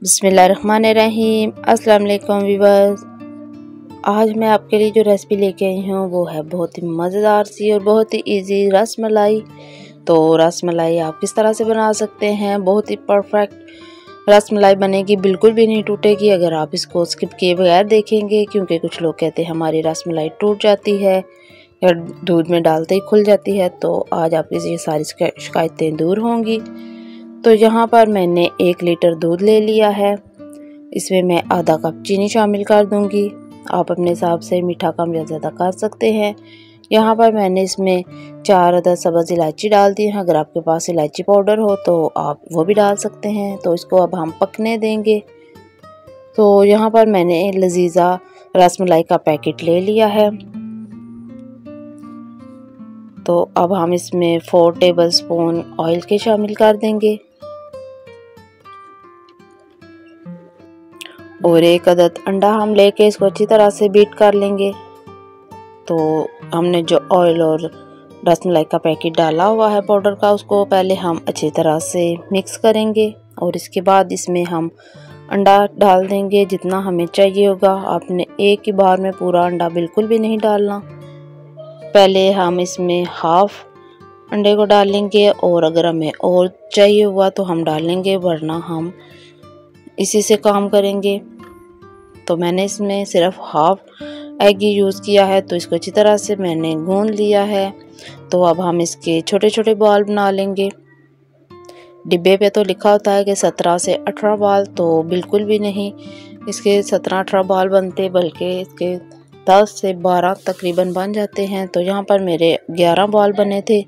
बिस्मिल्लाहिर्रहमानिर्रहीम। अस्सलाम वालेकुम व्यूअर्स। आज मैं आपके लिए जो रेसिपी लेके आई हूँ वो है बहुत ही मज़ेदार सी और बहुत ही इजी रस मलाई। तो रस मलाई आप किस तरह से बना सकते हैं, बहुत ही परफेक्ट रस मलाई बनेगी, बिल्कुल भी नहीं टूटेगी अगर आप इसको स्किप किए बगैर देखेंगे। क्योंकि कुछ लोग कहते हैं हमारी रस मलाई टूट जाती है या दूध में डालते ही खुल जाती है। तो आज आपकी ये सारी शिकायतें दूर होंगी। तो यहाँ पर मैंने 1 लीटर दूध ले लिया है। इसमें मैं आधा कप चीनी शामिल कर दूंगी। आप अपने हिसाब से मीठा कम या ज़्यादा कर सकते हैं। यहाँ पर मैंने इसमें 4 अदद सब्ज़ इलायची डाल दी है। अगर आपके पास इलायची पाउडर हो तो आप वो भी डाल सकते हैं। तो इसको अब हम पकने देंगे। तो यहाँ पर मैंने लजीजा रसमलाई का पैकेट ले लिया है। तो अब हम इसमें 4 टेबलस्पून ऑयल के शामिल कर देंगे और 1 अदद अंडा हम लेके इसको अच्छी तरह से बीट कर लेंगे। तो हमने जो ऑयल और रसमलाई का पैकेट डाला हुआ है पाउडर का, उसको पहले हम अच्छी तरह से मिक्स करेंगे और इसके बाद इसमें हम अंडा डाल देंगे जितना हमें चाहिए होगा। आपने एक ही बार में पूरा अंडा बिल्कुल भी नहीं डालना। पहले हम इसमें हाफ अंडे को डालेंगे और अगर हमें और चाहिए हुआ तो हम डालेंगे, वरना हम इसी से काम करेंगे। तो मैंने इसमें सिर्फ हाफ एग ही यूज़ किया है। तो इसको अच्छी तरह से मैंने गूंद लिया है। तो अब हम इसके छोटे छोटे बॉल बना लेंगे। डिब्बे पे तो लिखा होता है कि 17 से 18 बाल, तो बिल्कुल भी नहीं इसके 17-18 बाल बनते, बल्कि इसके 10 से 12 तकरीबन बन जाते हैं। तो यहाँ पर मेरे 11 बाल बने थे।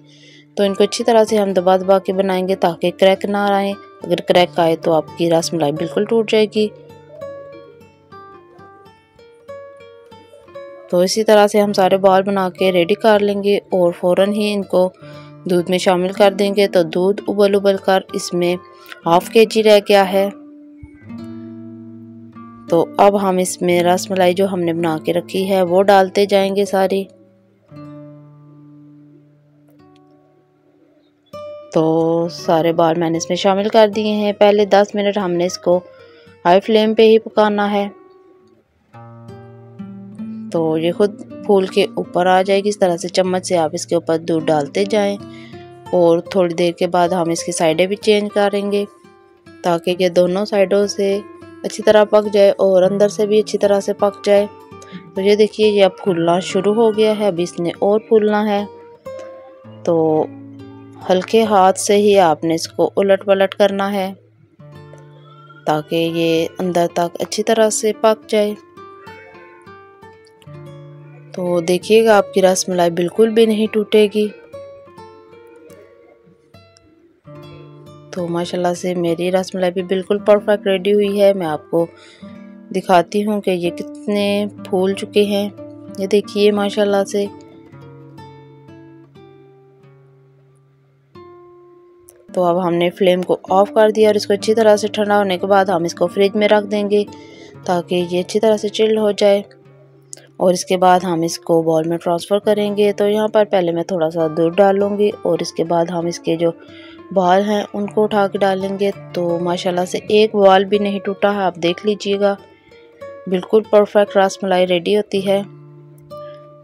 तो इनको अच्छी तरह से हम दबा दबा के बनाएंगे ताकि क्रैक ना आए। अगर क्रैक आए तो आपकी रसमलाई बिल्कुल टूट जाएगी। तो इसी तरह से हम सारे बॉल बना के रेडी कर लेंगे और फ़ौरन ही इनको दूध में शामिल कर देंगे। तो दूध उबल कर इसमें हाफ kg रह गया है। तो अब हम इसमें रसमलाई जो हमने बना के रखी है वो डालते जाएंगे सारी। तो सारे बॉल मैंने इसमें शामिल कर दिए हैं। पहले 10 मिनट हमने इसको हाई फ्लेम पे ही पकाना है। तो ये खुद फूल के ऊपर आ जाएगी। इस तरह से चम्मच से आप इसके ऊपर दूध डालते जाएं और थोड़ी देर के बाद हम इसकी साइडें भी चेंज करेंगे ताकि ये दोनों साइडों से अच्छी तरह पक जाए और अंदर से भी अच्छी तरह से पक जाए। तो ये देखिए ये अब फूलना शुरू हो गया है। अब इसने और फूलना है। तो हल्के हाथ से ही आपने इसको उलट पलट करना है ताकि ये अंदर तक अच्छी तरह से पक जाए। तो देखिएगा आपकी रसमलाई बिल्कुल भी नहीं टूटेगी। तो माशाल्लाह से मेरी रसमलाई भी बिल्कुल परफेक्ट रेडी हुई है। मैं आपको दिखाती हूँ कि ये कितने फूल चुके हैं। ये देखिए माशाल्लाह से। तो अब हमने फ्लेम को ऑफ कर दिया और इसको अच्छी तरह से ठंडा होने के बाद हम इसको फ्रिज में रख देंगे ताकि ये अच्छी तरह से चिल्ड हो जाए। और इसके बाद हम इसको बॉल में ट्रांसफ़र करेंगे। तो यहाँ पर पहले मैं थोड़ा सा दूध डालूँगी और इसके बाद हम इसके जो बाल हैं उनको उठा के डालेंगे। तो माशाल्लाह से एक बाल भी नहीं टूटा है। आप देख लीजिएगा बिल्कुल परफेक्ट रसमलाई रेडी होती है।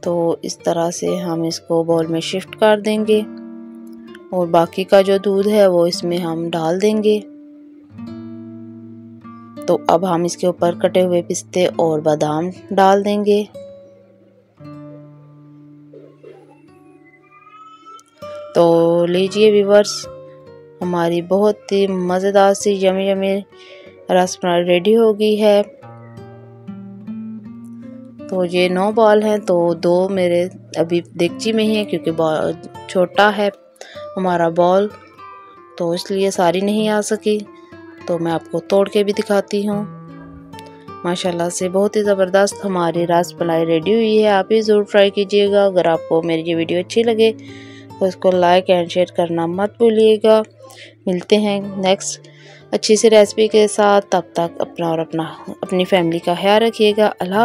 तो इस तरह से हम इसको बॉल में शिफ्ट कर देंगे और बाकी का जो दूध है वो इसमें हम डाल देंगे। तो अब हम इसके ऊपर कटे हुए पिस्ते और बादाम डाल देंगे। तो लीजिए व्यूअर्स, हमारी बहुत ही मज़ेदार सी यमी यमी रसमलाई रेडी हो गई है। तो ये 9 बॉल हैं। तो 2 मेरे अभी देगची में ही है क्योंकि छोटा है हमारा बॉल, तो इसलिए सारी नहीं आ सकी। तो मैं आपको तोड़ के भी दिखाती हूँ। माशाल्लाह से बहुत ही ज़बरदस्त हमारी रसमलाई रेडी हुई है। आप भी ज़रूर ट्राई कीजिएगा। अगर आपको मेरी ये वीडियो अच्छी लगे तो इसको लाइक एंड शेयर करना मत भूलिएगा। मिलते हैं नेक्स्ट अच्छी सी रेसिपी के साथ। तब तक अपना और अपनी फैमिली का ख्याल रखिएगा। अल्लाह।